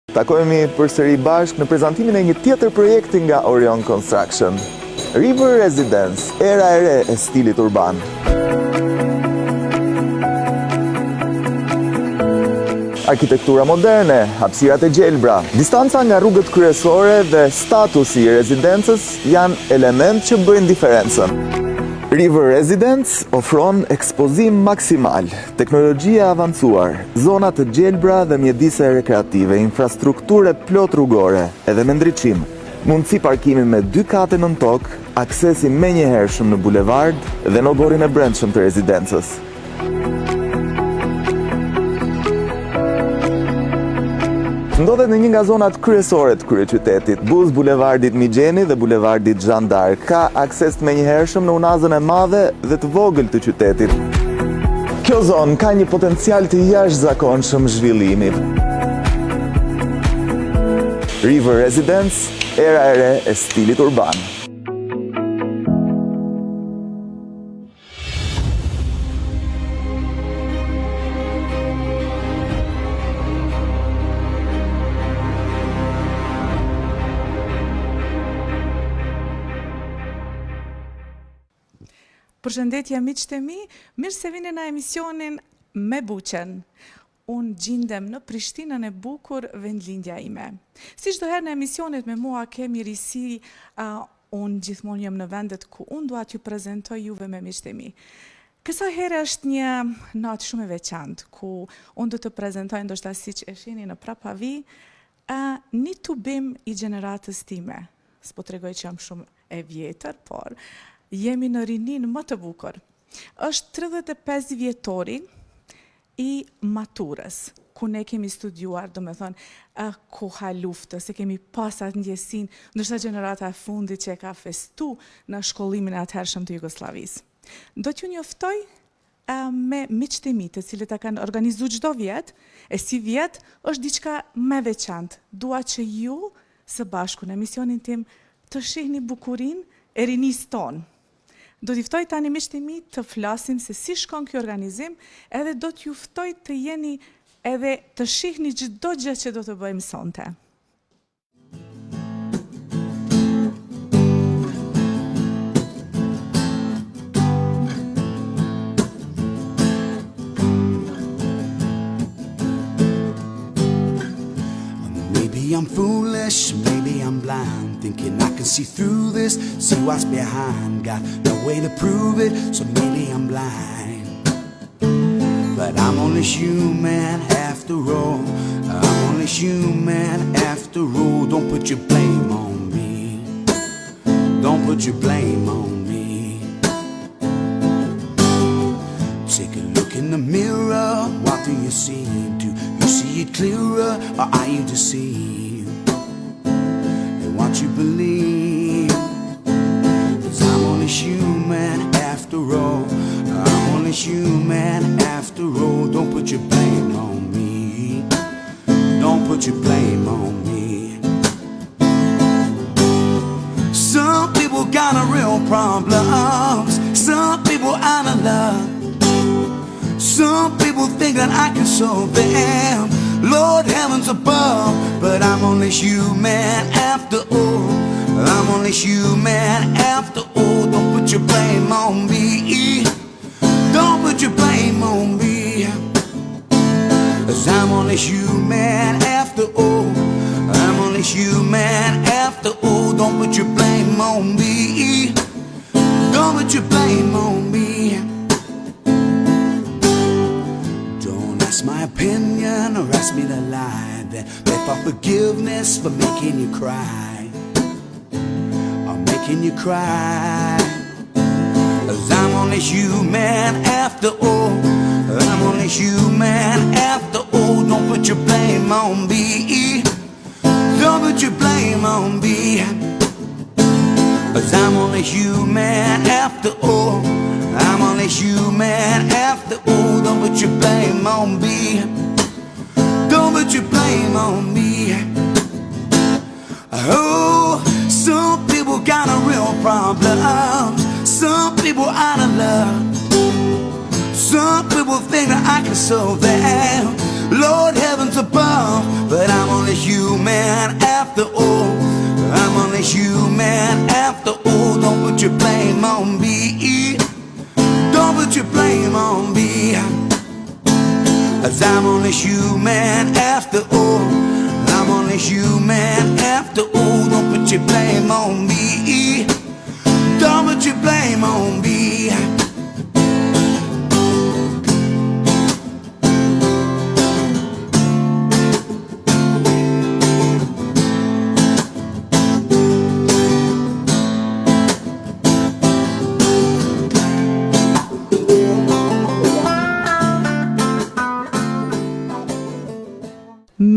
Takohemi përsëri bashkë në prezantimin e një tjetër projekti nga Orion Construction. River Residence, era e re e stilit urban. Arkitektura moderne, hapësirat e gjelbra, distanca nga rrugët kryesore dhe statusi i rezidencës janë element që bëjnë diferencën. River Residence ofron ekspozim maksimal, teknologji e avancuar, zona të gjelbra dhe mjedise rekreative, infrastrukture plot rrugore, edhe me ndriçim, mundësi parkimi me 2 kate nën tokë, aksesi menjëhershëm në bulevard dhe në ogorin e brendshëm të rezidencës. Ndodhet në një nga zonat kryesore të kryeqytetit, buz bulevardit Migjeni dhe bulevardit Jeanne d'Arc. Ka akses të menjëhershëm në unazën e madhe dhe të vogël të qytetit. Kjo zonë ka një potencial të jashtëzakonshëm zhvillimi. River Residence, era e re e stilit urban. Përshëndetje miqtë e mi, mirë se vini në emisionin Me Buqen. Unë gjindem në Prishtinën e bukur, vendlindja ime. Si çdo herë në emisionet me mua kemi risi, unë gjithmonë jam në vendet ku unë dua t'ju prezentoj juve me miqtë e mi. Kësaj herë është një natë shumë e veçantë, ku unë do të prezentoj, ndoshta siç e shihni në prapavi, një tubim i gjeneratës time. S'po tregoj që jam shumë e vjetër, por jemi në rinin më të bukur. Është 35 vjetori i maturës, ku ne kemi studiuar, do me thonë, koha luftës, se kemi pasat ndjesin, ndoshta gjenerata e fundit që e ka festu në shkollimin e atëhershëm të Jugosllavisë. Do t'ju njoftoj me miqtë e mi, të cilët e kanë organizuar çdo vit, e si vjet është diçka më veçantë. Dua që ju së bashku në emisionin tim të shihni bukurinë e rinisë tonë. Do t'i ftoj tani miqtë e mi të flasim se si shkon ky organizim, edhe do t'ju ftoj të jeni edhe të shihni çdo gjë që do të bëjmë sonte. Maybe I'm foolish, maybe I'm blind, thinking I can see through this, see what's behind. Got no way to prove it, so maybe I'm blind. But I'm only human after all. I'm only human after all. Don't put your blame on me. Don't put your blame on me. Take a look in the mirror. What do you see? Do you see it clearer, or are you deceived? What you believe, 'cause I'm only human after all. I'm only human after all. Don't put your blame on me. Don't put your blame on me. Some people got a real problems. Some people out of love. Some people think that I can solve them. Lord heavens above, but I'm only human after all. I'm only human after all. Don't put your blame on me. Don't put your blame on me. 'Cause I'm only human after all. I'm only human after all. Don't put your blame on me. Don't put your blame on me. Ask my opinion or ask me to lie. Then beg for forgiveness for making you cry. Or making you cry. 'Cause I'm only human after all. I'm only human after all. Don't put your blame on me. Don't put your blame on me. 'Cause I'm only human after all. I'm only human after all. Don't put your blame on me. Don't put your blame on me. Oh, some people got a real problem. Some people out of love. Some people think that I can solve them. Lord heavens above, but I'm only human. man after all. I'm only human after all. Don't put your blame on me. Don't put your blame on me.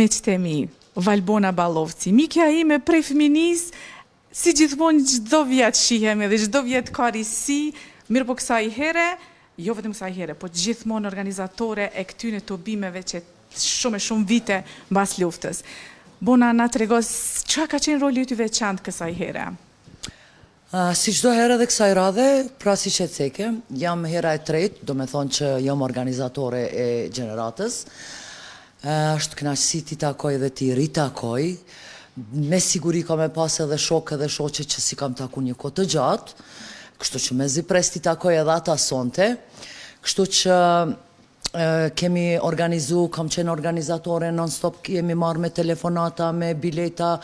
Miqtë e mi, Valbona Ballovci, mikja ime prej fëminis, si gjithmonë çdo vjet shihemi dhe çdo vjet ka risi, mirë po kësaj here, jo vetëm kësaj here, po gjithmonë organizatore e këtyne të bimeve që shumë e shumë vite mbas luftës. Bona na tregos, çka ka qenë roli yt i veçantë kësaj here? Si çdo herë dhe kësaj radhe, pra si që ceke, jam hera e tretë, do me thonë që jam organizatore e gjeneratës. Është kënaqësi ti takoj dhe ti ritakoj. Me siguri ka me pas edhe shokë edhe shoqe që si kam taku një kohë të gjatë, kështu që me zipres ti takoj edhe ata sonte, kështu që kemi organizu, kam qenë organizatore non-stop, kemi marrë me telefonata, me bileta,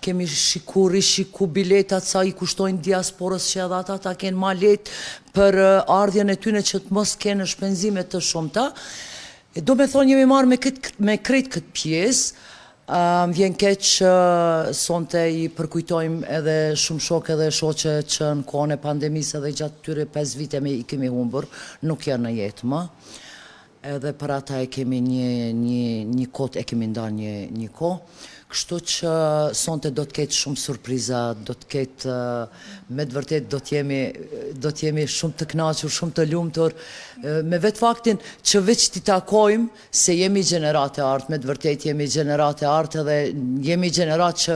kemi rishiku biletat sa i kushtojnë diasporës që edhe ata ta kenë ma letë për ardhjen e tyne që të mos kenë shpenzime të shumta. Do me thonë jemi marrë me krejt këtë pjesë, vjen keq që sonte i përkujtojmë edhe shumë shokë edhe shoqe që në kohën e pandemisë edhe gjatë tyre 5 vite i kemi humbur, nuk janë në jetë më. Edhe për ata e kemi një kohë, e kemi ndarë një kohë. Kështu që sonte do të ketë shumë surpriza, do të ketë, me të vërtet do të jemi shumë të kënaqur, shumë të lumtur, me vetë faktin që veç t'i takojmë se jemi gjenerat e artë, me të vërtet jemi gjenerat e artë dhe jemi gjenerat që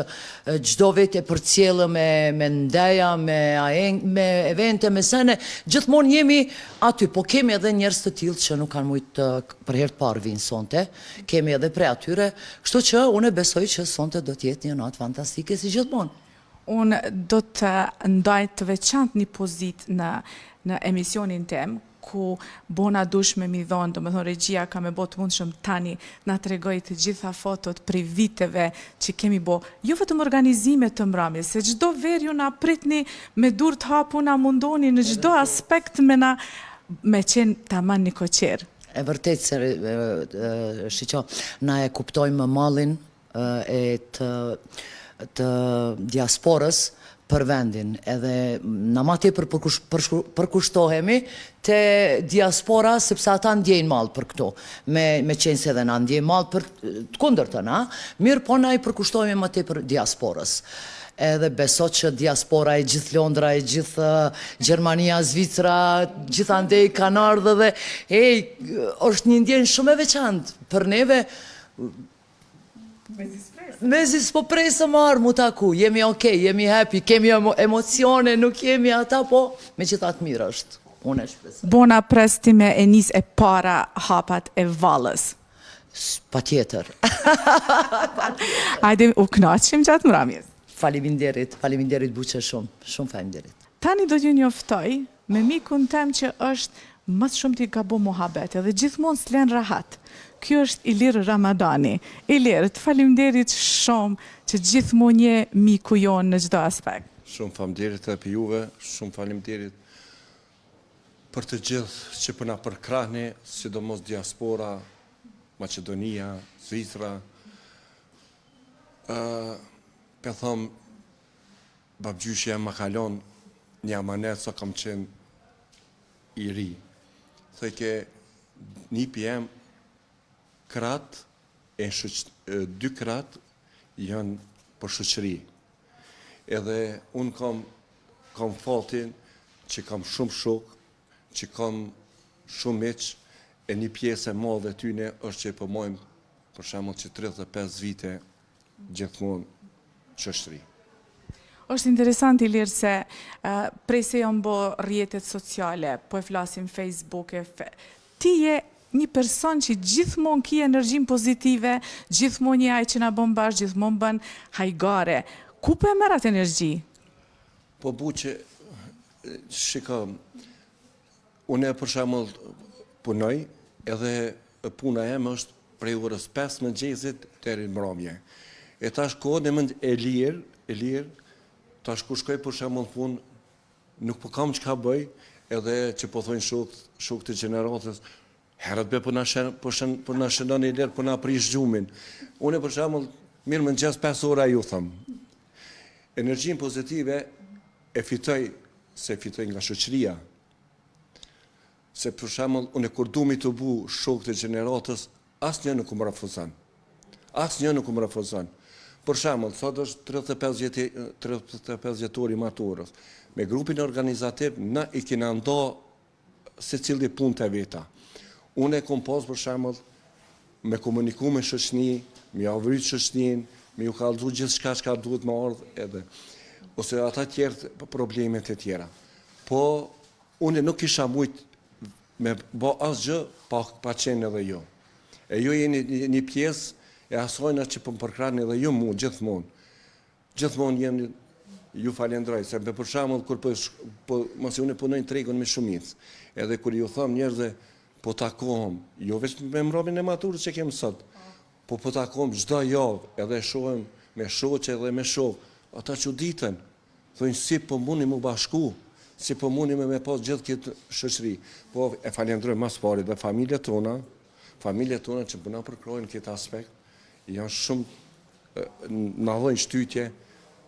gjdo vetë e përcjellë me ndeja, me evente, me sene, gjithmonë jemi aty, po kemi edhe njerëz të tillë që nuk kanë mujtë për herë të parë vinë sonte, kemi edhe prej atyre, kështu që unë besoj që sonte do t'jetë një natë fantastike si gjithmonë. Unë do të ndaj të veçantë një pozitë në emisionin tem, ku bona dush me mi dhonë, do me thonë regjia ka me botë mund shumë tani na tregoj të gjitha fotot prej viteve që kemi bo, jo vetëm organizime të mramjes, se gjdo verë ju na pritni me dur të hapu na mundoni në gjdo aspekt me qenë taman një koqerë. E vërtet se shiqo, na e kuptojmë mallin e të diasporës për vendin, edhe na ma tepër përkushtohemi te diaspora, sepse ata ndjejnë mall për këto, me qenë se edhe na ndjejnë mall për të kundërtën, mirë po na i përkushtohemi ma tepër diasporës. Edhe beso që diaspora e gjithë Londra, e gjithë Gjermania, Zvicra, gjithë andej kanë ardhë dhe është një ndjenjë shumë e veçantë për neve. Mezis po presë marë mu taku, jemi okej, jemi happy, kemi emocione, nuk jemi ata, po me gjithat mirë është. Unë e shpresoj. Bona prestime e nis e para hapat e vallës. Pa tjetër. Hajde u knaqim gjatë mramjes. Faleminderit buqe shumë, shumë faleminderit. Tani do t'ju njoftoj me mikun tem që është më shumë t'i ka bo muhabet edhe gjithmonë s'len rahat. Kjo është Ilir Ramadani. Ilir, të faleminderit shumë që gjithmonë je miku jonë në çdo aspekt. Shumë faleminderit edhe për juve, shumë faleminderit për të gjithë që përna përkrahni, sidomos diaspora, Macedonia, Zvicra. Për thëmë, babgjyshja më kalon një amanet sa kam qenë i ri. Thë ke një PM kratë, dy kratë janë për shoqëri. Edhe unë kam fatin që kam shumë shok, që kam shumë miq, e një pjesë e madhe tyne është që i përmojmë për shembull që 35 vite gjithmonë shoqëri. Është interesant Ilir se prej se janë bo rrjetet sociale, po e flasim Facebook, ti je një person që gjithmonë ki energjin pozitive, gjithmonë një aj që na bën bashkë, gjithmonë bën hajgare. Ku po e merr atë energji? Po buqe, shika, unë për shembull punoj, edhe puna eme është prej orës 5 mëngjesit deri në mbrëmje. E tash kohën e mend e lirë, tash kur shkoj për shembull punë, nuk po kam çka bëj, edhe që po thonë shokët e gjeneratës, herët be po na shënon i lirë, po na prish gjumin. Unë për shembull mirë mëngjes 5 ora ju them. Energjinë pozitive e fitoj nga shoqëria. Se për shembull unë kur dumi të bu shokët e gjeneratës, asnjë nuk më refuzon. Asnjë nuk më refuzon. Për shembull, sot është 35 vjetori i maturës. Me grupin organizativ na i kena ndo secili punë të veta. Unë e kom pas për shembull me komuniku me shoqëni, me avryt shoqënin, me ju kallëzu gjithçka çka duhet më ardhë edhe ose ata tjerë problemet e tjera. Po unë nuk kisha mujt me bo asgjë pa qenë edhe jo. E ju jeni një pjesë e asojna që po më përkrani edhe ju mu gjithmonë. Gjithmonë jeni ju falenderoj, se për shembull kur mos unë punoj në tregun me shumicë. Edhe kur ju them njerëzve po takohem, jo vetëm me mbrëmjen e maturës që kem sot, po takohem çdo javë, edhe shohem me shoqe edhe me shok. Ata çuditën, thonë si po mundi më bashku, si po mundi me pas gjithë këtë shoqëri. Po e falenderoj më së pari dhe familjet tona që po na përkrojnë këtë aspekt, janë shumë na dhojnë shtytje.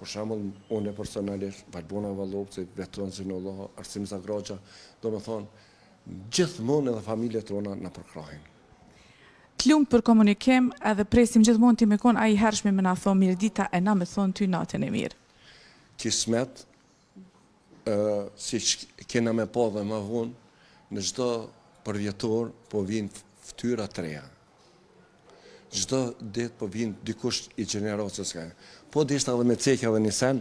Për shembull, unë personalisht, Valbona Vallopci, Veton Zinullah, Arsim Zagraxha, domethënë gjithmonë edhe familjet tona na përkrojnë. T'lumt për komunikim edhe presim gjithmonë ti me kon ai hershme me na thonë mirë dita e na me thonë ty natën e mirë. Kismet, si kena me pa dhe më vonë, në çdo përvjetor po vinë fytyra të reja. Çdo ditë po vinë dikush i gjeneratës ka. Po dishta edhe me cekja dhe një sen,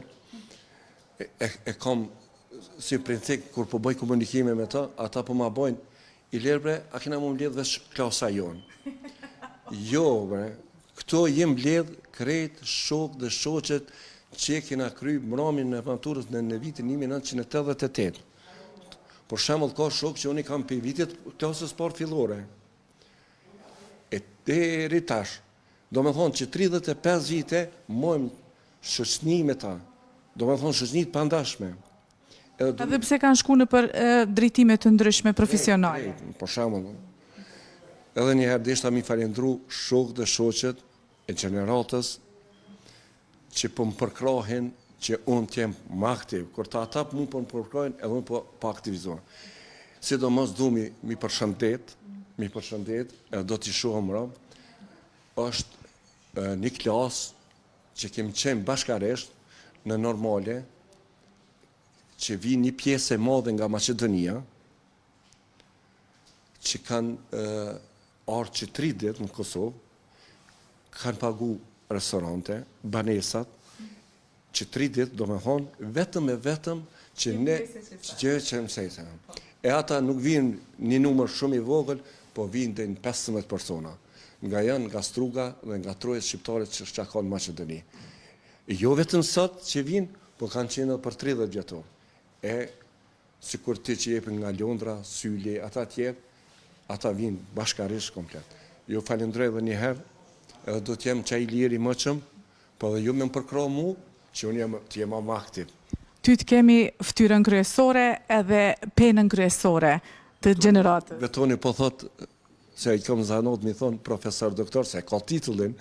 e kam si princip kur po bëj komunikime me ta, ata po ma bojnë, i lirë a kena mu mbledh veç klasa jonë. Jo, këto jem mbledh krejt shok dhe shoqet që kena kry mbrëmjen e maturës në vitin 1988. Por shembull ka shok që unë kam për vitit klasës parë fillore. E deri tash, do me thonë që 35 vite mojmë shoqëni me ta, do me thonë shoqëni të pandashme. Edhe pse kanë shku në për drejtime të ndryshme profesionale. Por shembull, edhe njëherë deshta mi falendru shok dhe shoqet e gjeneratës që po më përkrahin që unë t'jem më aktiv. Kur ata mu po më përkrahin, edhe unë po aktivizohen. Sidomos du mi përshëndet, edhe do t'i shohëm rëm, është një klasë që kemi qenë bashkaresht në normale, që vi një pjesë e madhe nga Maqedonia, që kanë ardhur që 3 ditë në Kosovë, kanë pagu restorante, banesat, që 3 ditë do me thonë, vetëm që ne që mësejtë. E ata nuk vinë një numër shumë i vogël, po vinë dhe në 15 persona. Nga Struga dhe nga trojet shqiptare që ka në Maqedoni. Jo vetëm sot që vinë, po kanë qenë për 30 vjetor. E si kur ti që jepin nga Londra, Syli, ata tjerë, ata vinë bashkarisht komplet. Jo falendrej dhe njëherë, edhe do t'jem qaj liri më qëm, po dhe ju me më përkro mu, që unë t'jem më aktiv. Ty t'kemi ftyrën kryesore edhe penën kryesore të gjeneratës. Vetoni po thot, se i kom zanot mi thonë profesor doktor, se ka titullin,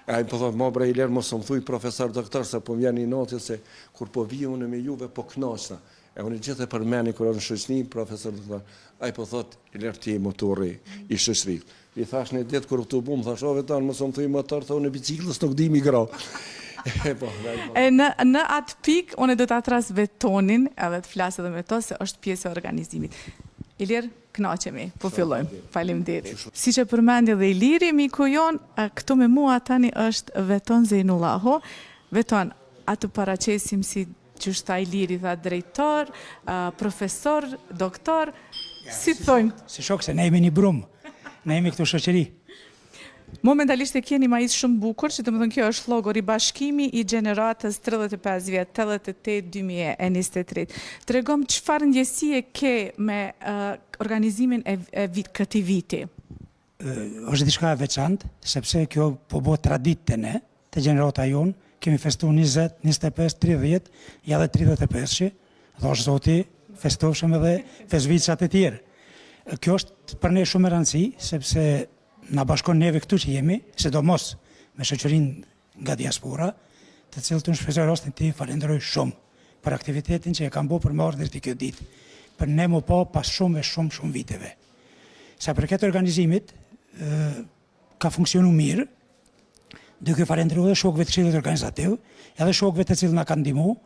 a i po thot, ma bre i lerë mos më thuj profesor doktor, se po vjen i noti, se kur po vi unë me juve, po knaqna. E unë gjithë e përmeni, kër në shëqni, profesor doktor, a i po thot, i lerë ti motori i shëqri. I thash një ditë, kër të bumë, thash, o vetan, mos më thuj motor, tha unë e biciklës nuk di mi gra. E në atë pik, unë do të atras Vetonin, edhe të flasë edhe me to, se është pjesë e organizimit. Ilir, knaqemi, po fillojmë. Faleminderit. Si që përmendi dhe Iliri, miku jonë, këtu me mua tani është Veton Zeinullahu. Veton, atë paracesim si që shta Iliri tha drejtor, profesor, doktor, si të thojmë? Si shok se ne jemi një brumë, ne jemi këtu shoqëri. Momentalisht e keni majis shumë bukur, që të më thënë kjo është logor i bashkimi i gjeneratës 35 vjetë, 88-2023. Të regom qëfar ndjesie ke me organizimin e këti viti? është diçka e veçantë, sepse kjo po bëhet traditë te ne, te gjenerata jonë, kemi festu 20, 25, 30, ja dhe 35-shi, thosh Zoti, festofshëm edhe festvicat e tjerë. Kjo është për ne shumë e rëndësi, sepse na bashkon neve këtu që jemi, sidomos me shoqërinë nga diaspora, të cilët unë shpresoj rastin ti falenderoj shumë për aktivitetin që e kam bërë për më ardhur deri kjo ditë. Për ne më pa pas shumë e shumë viteve. Sa përket organizimit, ka funksionu mirë, duke falenderuar edhe shokëve të këshillit organizativ, edhe shokëve të cilët na kanë ndihmuar.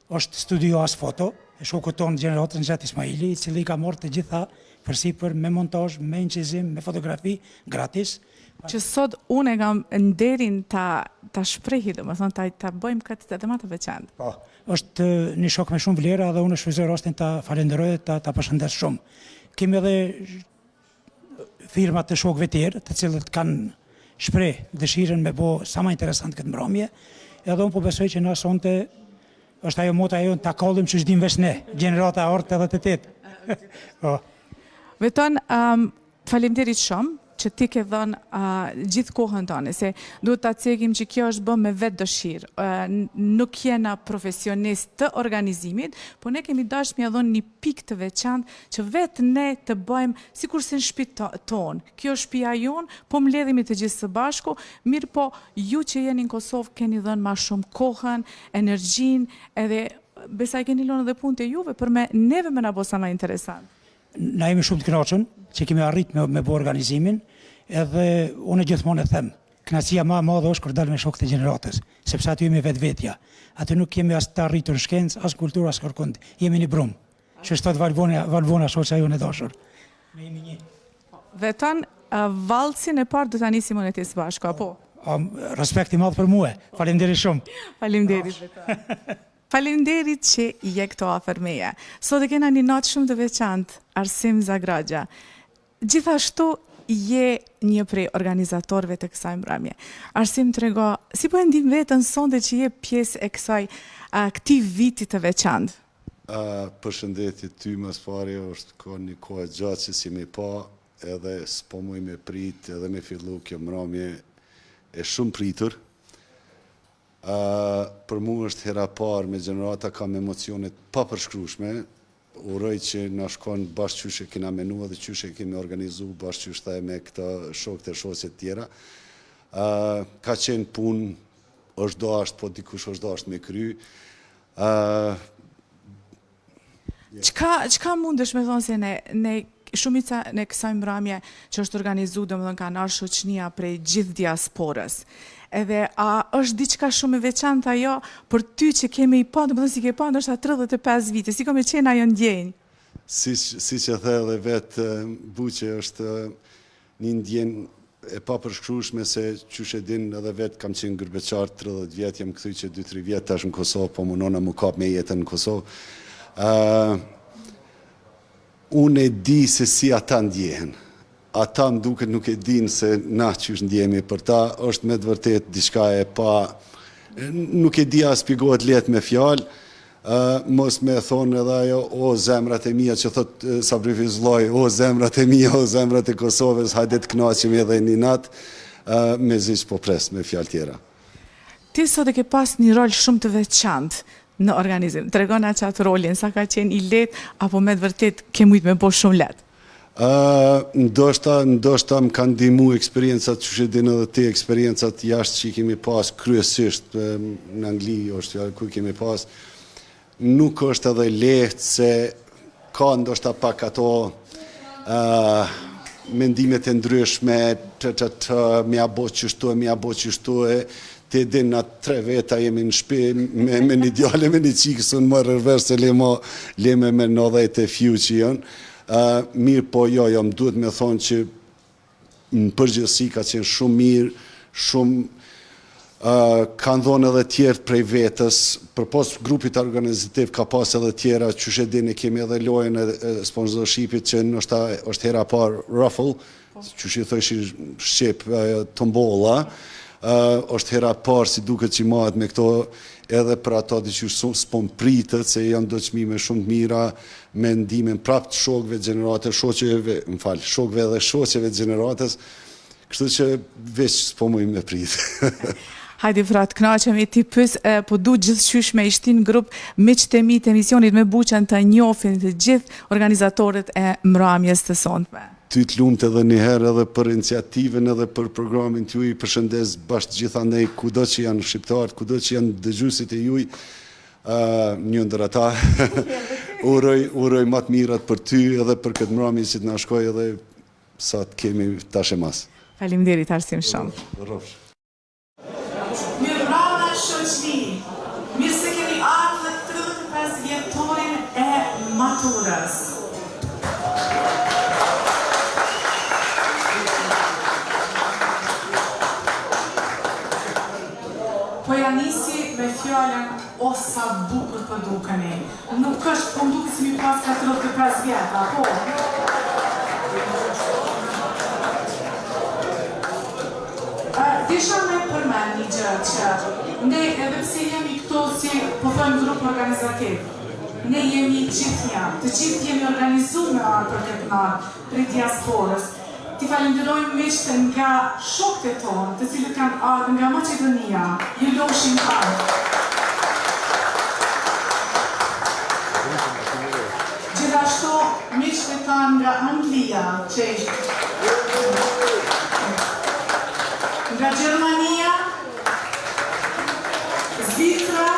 Është studio As Foto, e shoku tonë gjeneratës Nxhat Ismaili, i cili ka marrë të gjitha përsipër me montazh, me incizim, me fotografi gratis. Që sot unë e kam nderin ta shprehi, domethënë ta bëjmë këtë edhe më të veçantë. Po, është një shok me shumë vlera dhe unë shfrytëzoj rastin ta falenderoj dhe ta përshëndes shumë. Kemi edhe firma të shokëve tjerë, të cilët kanë shpreh dëshirën me bo sa më interesant këtë mbrëmje, edhe unë po besoj që na sonte është ajo mota jonë ta kallim që çdim vesh ne, gjenerata e ortë edhe të tetë. Po. Veton, faleminderit shumë që ti ke dhënë gjithë kohën tonë, se duhet ta cekim që kjo është bërë me vetë dëshirë. Nuk jena profesionist të organizimit, po ne kemi dashur m'ia dhënë një pikë të veçantë që vetë ne të bëjmë sikurse në shtëpi tonë. Kjo është shtëpia jonë, po mbledhemi të gjithë së bashku, mirë po ju që jeni në Kosovë keni dhënë më shumë kohën, energjinë, edhe besoj keni lënë edhe punë te juve për neve më na bëu sa më interesant. Na jemi shumë të kënaqur që kemi arrit me bo organizimin, edhe unë gjithmonë e them, kënaqësia më e madhe është kur dal me shokët e gjeneratës, sepse aty jemi vetvetja. Aty nuk kemi as të arritur shkencë, as kulturë, as kërkund. Jemi një brumë. Që shtot Valvona shoqja jonë e dashur. Ne jemi një. Veton, valcin e parë do ta nisim unë e ti së bashku, apo? Respekt i madh për mua. Faleminderit shumë. Faleminderit Veton. Faleminderit që je këto afër meje. Sot e kena një natë shumë të veçantë, Arsim Zagraxha. Gjithashtu je një prej organizatorëve të kësaj mbrëmje. Arsim, trego, si po e ndjen veten sonte që je pjesë e këtij viti të veçantë? Përshëndetje ty më së pari, është një kohë gjatë që si me pa, edhe s'po muj me prit, edhe me fillu kjo mbrëmje e shumë pritur. Për mu është hera parë me gjenerata, kam emocionet pa përshkrushme, uroj që na shkon bashkë qyshe kena menua dhe qyshe kemi organizu bashkë qyshe me këta shokët e shoqet tjera. Ka qenë punë, është dashtë, po dikush është dashtë me kry. Çka mundesh me thonë se ne shumica në kësaj mbrëmje që është organizu, domethënë kanë ardhur shoqënia prej gjithë diasporës. Edhe a është diçka shumë e veçantë ajo për ty që kemi i pa, domethënë si ke pa ndoshta 35 vite, si kam qenë ajo ndjenjë? Si që the edhe vetë Buqe është një ndjenjë e papërshkrueshme se qyshe din edhe vetë kam qenë gërbeqar 30 vjetë, jam këthy që 2-3 vjetë tash në Kosovë, po munona mu kap me jetën në Kosovë. Unë e di se si ata ndjehen. Ata më duket nuk e din se na që është ndjemi për ta, është me të vërtet diçka e pa, nuk e di a spjegohet letë me fjalë, mos me thonë edhe ajo, o zemrat e mia që thot Sabri Fizlloj, o zemrat e mia, o zemrat e Kosovës, hajde të kënaqemi edhe një natë, me zish po pres me fjalë tjera. Ti sot e ke pas një rol shumë të veçantë në organizim. Tregona qatë rolin, sa ka qenë i lehtë, apo me të vërtet ke mujt me bo shumë lehtë? Ndoshta më kanë ndihmu eksperiencat, që din edhe ti eksperiencat jashtë që i kemi pas kryesisht në Angli, është fjallë ku i kemi pas, nuk është edhe lehtë se ka ndoshta pak ato mendimet e ndryshme, mja bo qështu e, ti din na 3 veta jemi në shtëpi me një djale, me një qikë, së në më rërverë se le me 90 e fju që janë. Mirë po jo, më duhet me thonë që në përgjithësi ka qenë shumë mirë, shumë kanë dhonë edhe tjertë prej vetës, për pos grupit organizativ ka pas edhe tjera, që shedin e kemi edhe lojën e sponsorshipit që nështë është hera par raffle, që shi thëshi shqip tombola, është hera parë si duket që mahet me këto edhe për ata që s'pon pritët, se janë do çmime shumë të mira me ndimin prapë të shokëve gjenerate, shokëve dhe shoqeve të gjeneratës, kështu që veç s'po mujmë me pritë. Hajde frat, knaqemi ti pys, po du gjithçysh me ishtin grup miqtë e mi të emisionit me buqen të njofin të gjithë organizatorët e mramjes të sonte. Ty të lumt edhe njëherë edhe për iniciativen edhe për programin të juj, përshëndes bashkë gjitha nej, kudo që janë shqiptarët, kudo që janë dëgjuesit e juj, një ndër ata, uroj më të mirat për ty edhe për këtë mramje që të na shkoj edhe sa të kemi tash e mas. Faleminderit Arsim shumë. Mirë mbrëma shoqni, mirë se keni ardhur 35 vjetorin e maturës. Po ja nisi me fjallën o sa bukur po dukeni. Nuk është po mduke si mi pas ka 35 vjeta, po? Desha me përmen një gjë që ne edhe pse jemi këto si po thojmë grup organizativ, ne jemi gjithë janë, të gjithë jemi organizu me arë për këtë narë, për diasporës. Ti falenderojmë miqtë nga shokët e tonë, të cilët kanë ardhur nga Maqedonia, ju loshin ardhë. Gjithashtu miqtë e tanë nga Anglia, nga Gjermania, Zvitra,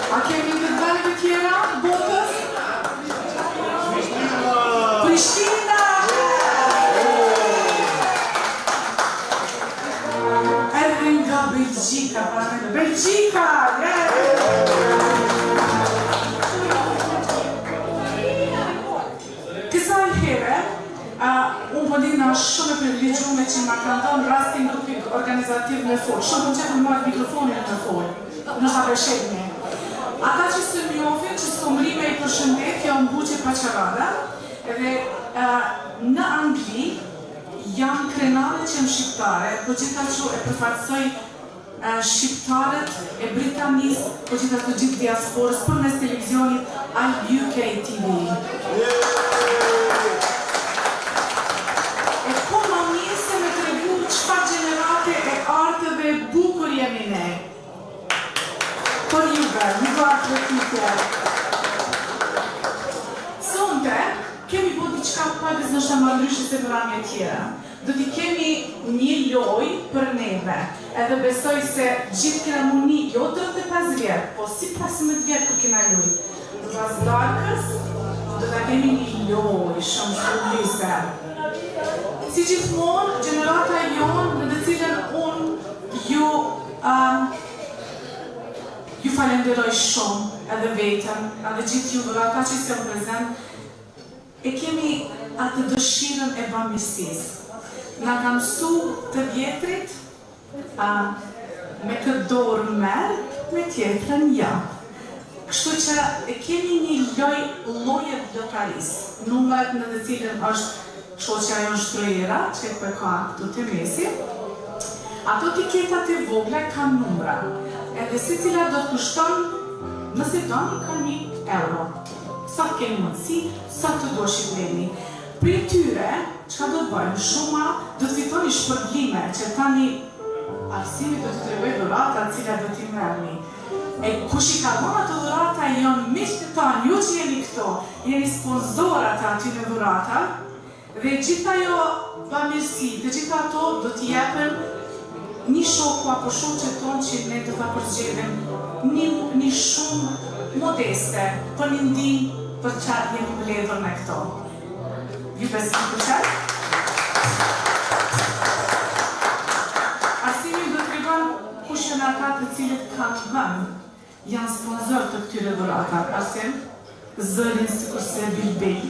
a kemi të dhënë të tjera, botës? Prishtina! Edhe nga Belgjika, Belgjika! Kësaj here, unë përdina shumë e privilegjume që ma kanë dhënë rastin grupi organizativ me folë. Shumë më qëtë më marrë mikrofonin me folë, në shabeshetme. Ata që së njofin, që së komrime i përshëndet, janë Buqe Paqarada, edhe në Angli janë krenare që janë shqiptare, po gjithashtu e përfaqësoj shqiptarët e Britanisë, po gjithashtu gjithë diasporës përmes televizionit UK TV. E po më mirë se me tregu çfarë gjenerate e artëve bukur jemi ne. Për juve, një vartë dhe titër. Sonte, kemi po diçka pakës nështë më ndryshë se mramje tjera. Do t'i kemi një loj për neve, edhe besoj se gjithë kena muni, jo 35 vjetë, po si 15 vjetë kër kena loj. Do t'as darkës, do t'a kemi një loj shumë shpërlise. Si gjithmonë, gjenerata jonë në të cilën unë ju falenderoj shumë edhe vetëm, edhe gjithë ju dhurata që se më prezent, e kemi atë dëshirën e bamirësisë. Na ka mësu të vjetrit me këtë dorë merë, me tjetrën japë. Kështu që e kemi një llojet lokarisë, numrat në të cilën është shoqja jonë Shtrojera, që e ka këtu të mesi. Ato tiketat e vogla kanë numra, edhe se cila do të kushton, nëse doni ka €1. Sa kemi mundësi, sa të doshit veni. Për tyre, çka do të bëjmë? Shuma do të fitoni shpërblime, që tani Arsimi do të tregoj dhurata të cilat do t'i merrni. E kush i ka dhënë ato dhurata janë miqtë tanë, ju që jeni këto, jeni sponsorat e atyre dhurata, dhe gjithë ajo bamirësi, dhe gjithë ato do t'i jepen një shoku apo shoqe tonë që ne do ta përgjigjem një shumë modeste për një ndihmë për çfarë jemi mbledhur me këto. Ju besim për çfarë? Arsimi do të tregon kush janë ata të cilët kanë dhënë, janë sponsor të këtyre dhuratat. Arsim, zërin sikurse Bilbel.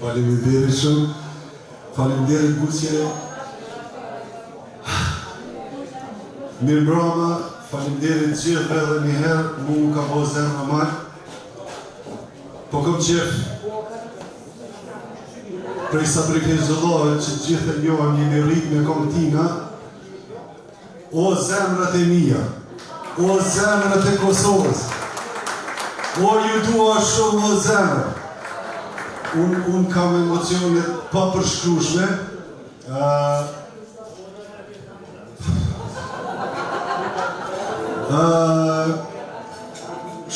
Faleminderit shumë. Faleminderit Buqe. Mirëmbrëma, faleminderit gjithëve dhe njëherë mu ka po zemra marë. Po kom qef prej sa prekejzëllohet që gjithë e njohëm jemi rrit me komtina, o zemrat e mia, o zemrat e Kosovës, o ju dua shumë o zemrat. Unë kam emocionet pa përshkrueshme.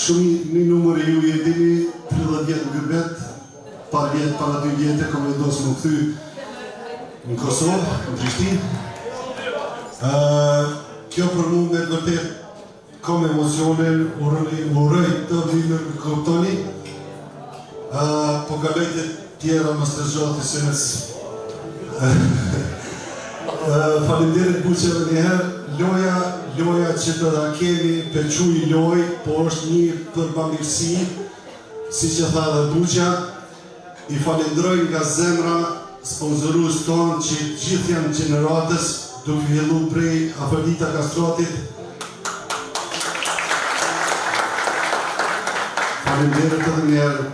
Shumë një numër e ju e dini 30 vjetë në Gërbet, para 2 vjetë kam vendosur më kthy në Kosovë, në Prishtinë. Kjo për mu me vërtet kam emocionin, uroj të vini në kuptoni. Po gabejtet tjera më së gjati se faleminderit buqeve njëherë, loja që të da kemi pequj loj, po është një përbamirësi, si që tha dhe buqa, i falenderoj nga zemra sponsorus tonë që gjithë janë gjeneratës, duke fillu prej Afrodita Kastratit. Faleminderit edhe njerë.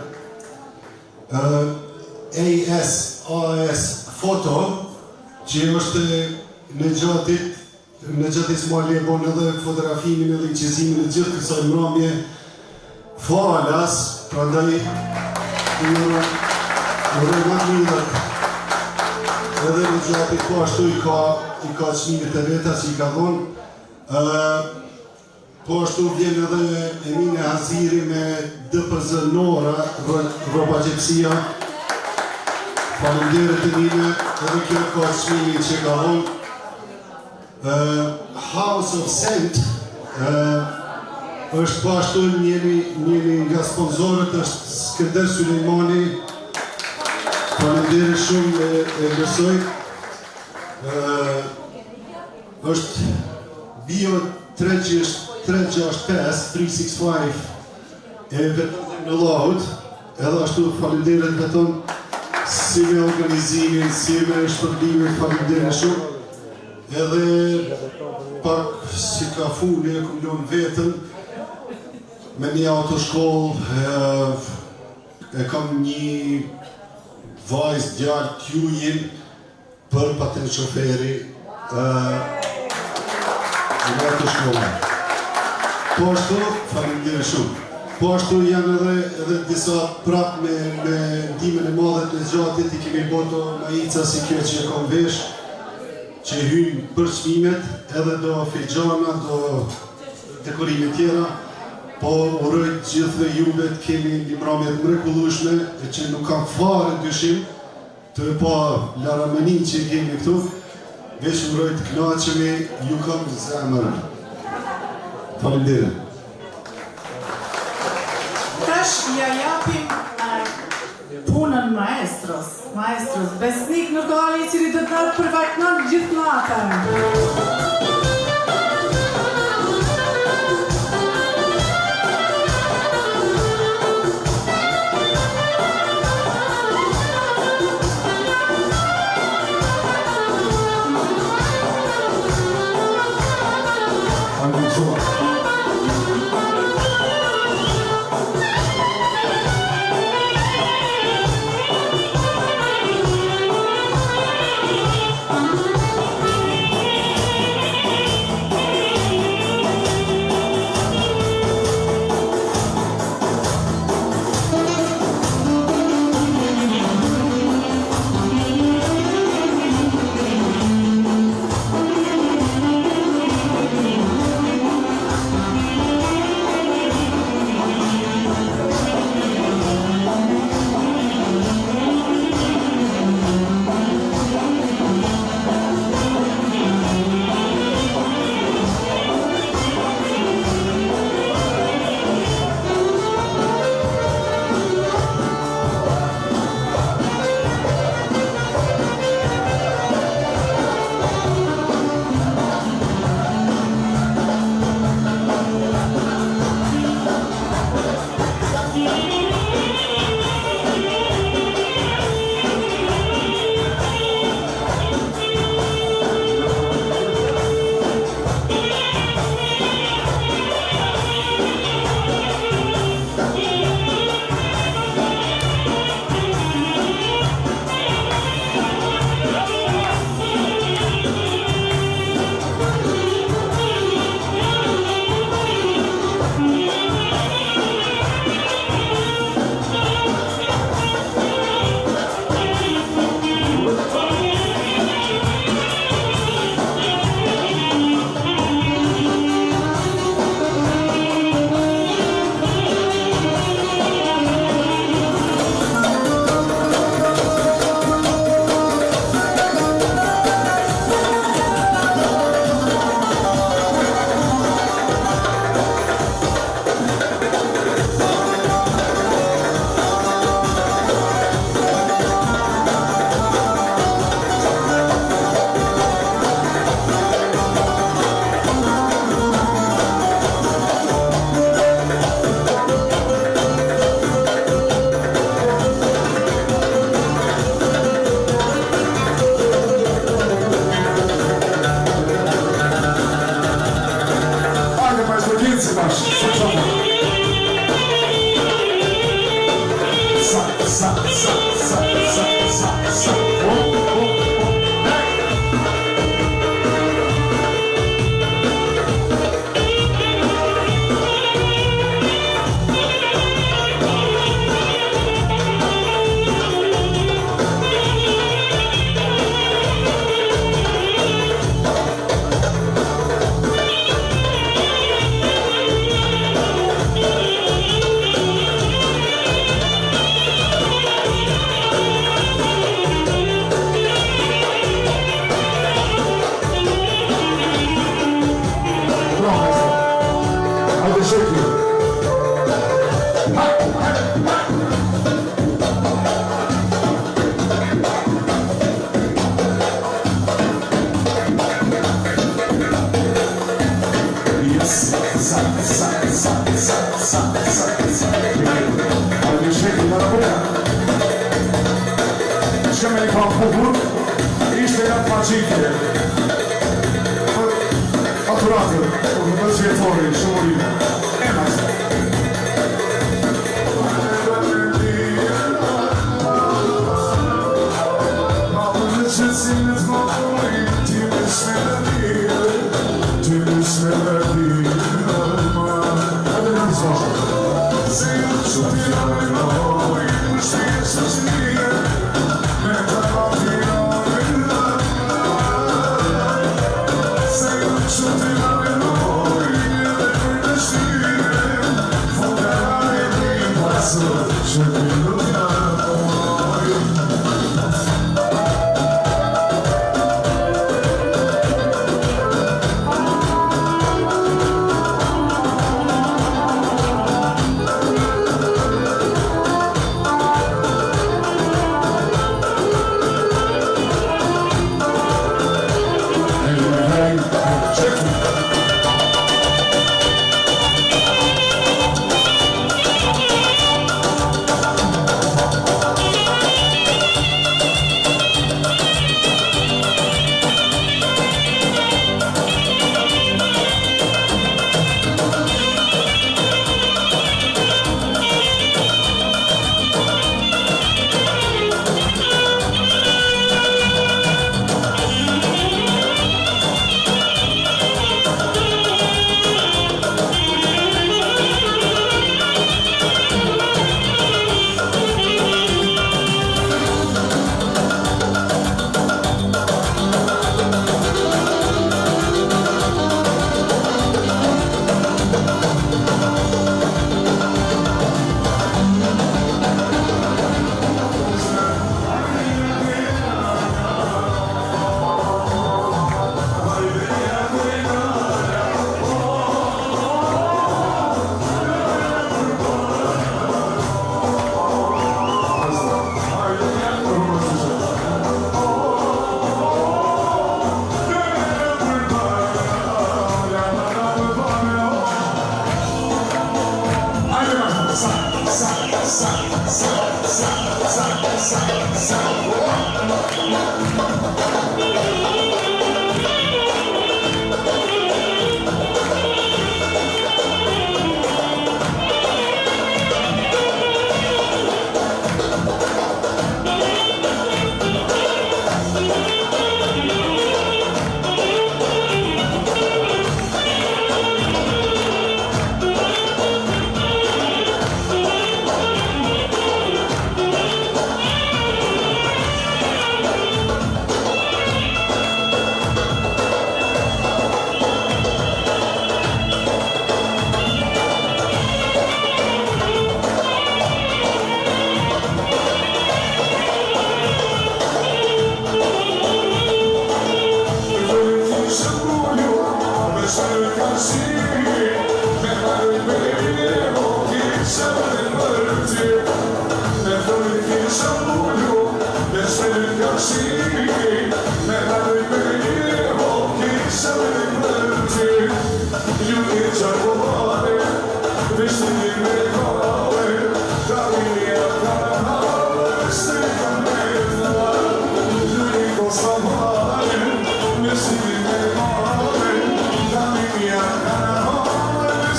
AS Foto, që është në gjatë Ismaili e bon edhe fotografimin edhe qëzimin e gjithë kësaj mramje falas, pra ndaj uroj më mirët edhe në gjatë po ashtu i ka çmimit e veta që i ka dhonë. Po ashtu vjen edhe Emine Haziri me DPZ Nora, Roba Gjepsia. Faleminderit Emine, edhe kjo ka çmimin që ka dhonë. House of Scent është po ashtu njëri nga sponsorët, është Skënder Sulejmani. Faleminderit shumë e besoj. Është Bio 365 365 e vetëm në Lahut, edhe ashtu faleminderit vetëm si me organizimin, si me shpërblimin, faleminderit shumë. Edhe pak si ka funi e kumlon vetën me një autoshkollë, e kam një vajzë djalë t'jujin për patent shoferi në autoshkollë. Po ashtu, faleminderit shumë. Po ashtu janë edhe disa prap me ndihmën e madhe të gjatit, i kemi boto majica si kjo që e kam vesh, që hynë për çmimet, edhe do filxhana, do dekorime tjera, po uroj gjithë juve të kemi një mramje të mrekullueshme, e që nuk kam fare dyshim të pa laramenin që kemi këtu, veç uroj të kënaqemi, ju kam zemër. Faleminderit. Tash ja japim punën maestros, Besnik Nurgali, i cili do të dalë për vajtënon gjithë natën. se bash, sa qota. Sa. Shkeme i ka pukur, ishte jatë maqitje. Faturatër, në mëzvjetori, shumurime. E majse.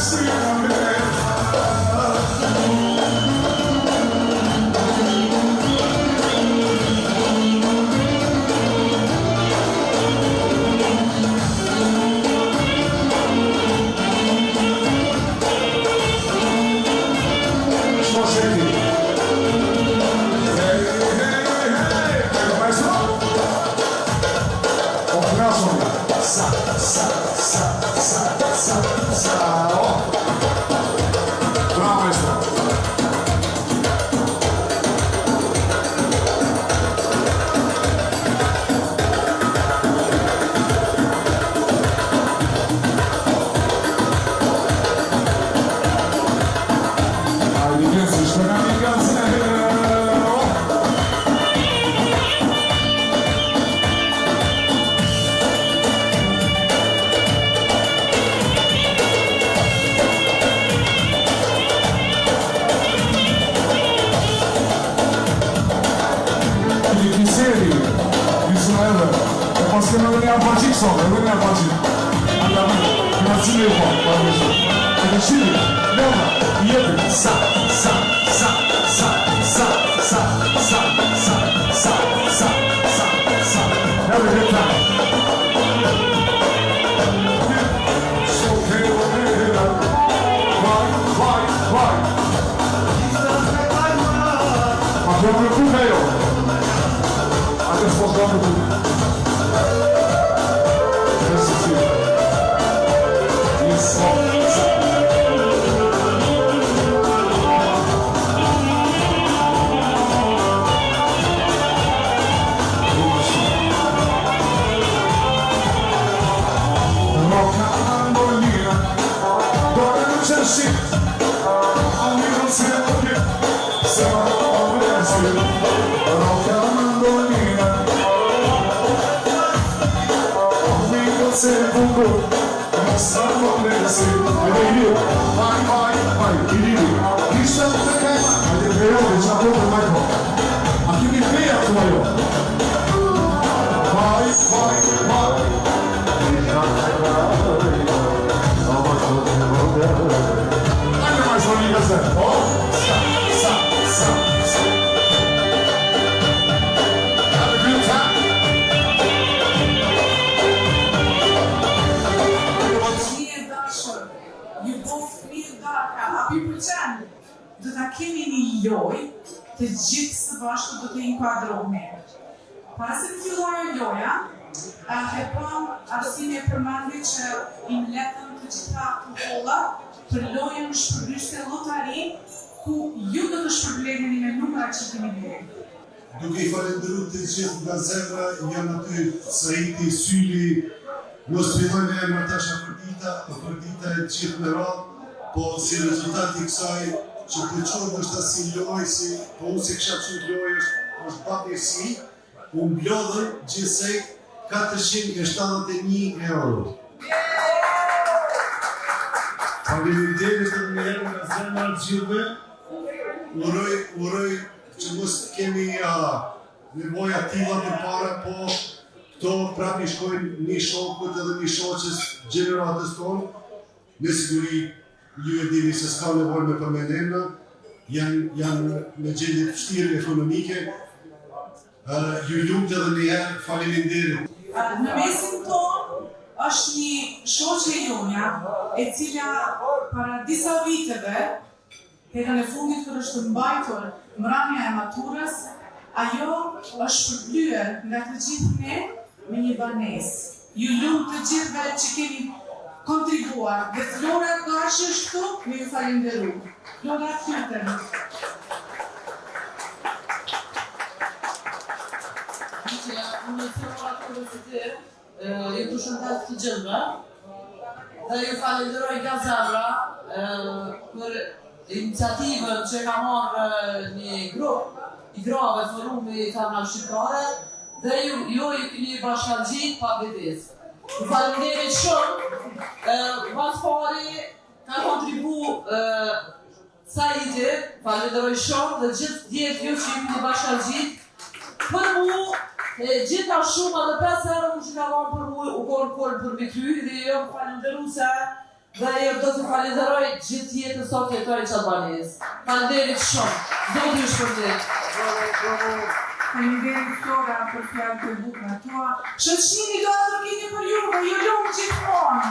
See song, we're gonna watch it. Imagine it, and the chili, never, yet, sa, sa, sa, sa, sa, sa, sa, sa, sa, sa, sa, sa. Have a good time. So okay, why? I'm going to do mail. I just was going to do. This is it. Yes, të gjithë së bashku do të inkuadrohemi. Para se të fillojë loja, e pam arsime e përmendi që i mbledhën të gjitha kupolla për lojën në shpërblyese llotari, ku ju do të shpërbleheni me numra që keni blerë. Duke i falendëruar të gjithë nga zemra, janë aty Saidi, Syli, mos fillojmë me Natasha Afrodita e gjithë me radhë, po si rezultati i kësaj që përqonë është asi lojë, po unë si kësha që lojë është papirësi, unë blodhën gjithsej 471 euro. Faleminderit të mirë nga zemra gjithëve, uroj që mos kemi nevoja tilla për para, po këto prap i shkojnë një shokut edhe një shoqës gjeneratës tonë, me siguri ju e dini se s'ka nevojë me përmendemna, janë me gjendje të vështirë ekonomike. Ju lumt edhe një herë, faleminderit. Në mesin tonë është një shoqe jonja, e cila para disa viteve, herën e fundit kur është mbajtur mbrëmja e maturës, ajo është përblyer nga të gjithë ne me një banesë. Ju lumt të gjithëve që keni kontribuar, dhe Flora Gashi është këtu, me ju falenderu. Flora Kyten. Unë të Flora Kyten, ju të shëndet të gjithëve, dhe ju falenderoj nga zemra për iniciativën që ka marrë një grup i grave forumi Femra Shqiptare, dhe ju i këni bashkëngjit pa vetes. Ju falenderit shumë, mas pari ka kontribu Saidi, falenderoj shumë dhe gjithë djetë ju që ju këni bashkëngjit. Për mu, gjitha shumë edhe 5 herë mu që ka marrë për mu u kollë për me kry, dhe jo falenderu se dhe jo do të falenderoj gjithë jetën sot jetoj që Albanisë. Falenderit shumë, do të ju shpërndet. Faleminderit Flora për fjalët e bukura tua. Shoqënimi do të keni për juve, ju lumt gjithmonë.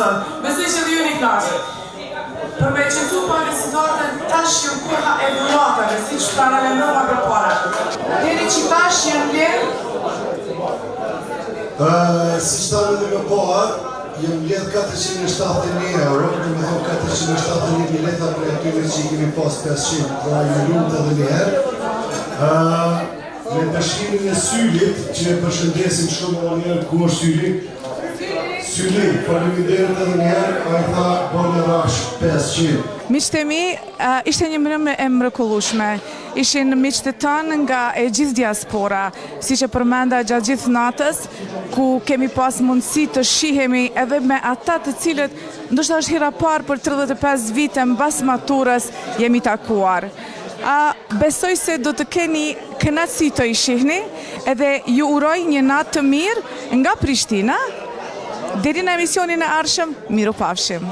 zënë. Besoj që dhe ju një knaqë. Për me qëtu për situatën tash jënë koha e dhuratave, si që paralelova për para. Deri që tash jënë lirë? Si që tanë edhe më parë, jëmë ledhë 470.000 euro, dhe me thonë 470.000 leta për atyre që i kemi pas 500, pra i lutë edhe njerë. Me dëshkimin e Sylit, që e përshëndesim shumë o njerë ku është Syli. Syli, faleminderit edhe njerë, a i tha bënë rash 500. Miqtë e mi, ishte një mërëmë e mrekullueshme. Ishin miqtë e tanë nga e gjithë diaspora, si që përmenda gjatë gjithë natës, ku kemi pas mundësi të shihemi edhe me ata të cilët ndoshta është hera parë për 35 vite mbas maturës jemi takuar. Besoj se do të keni kënaqësi të i shihni edhe ju uroj një natë të mirë nga Prishtina. Deri në emisionin e ardhshëm, miru pafshim.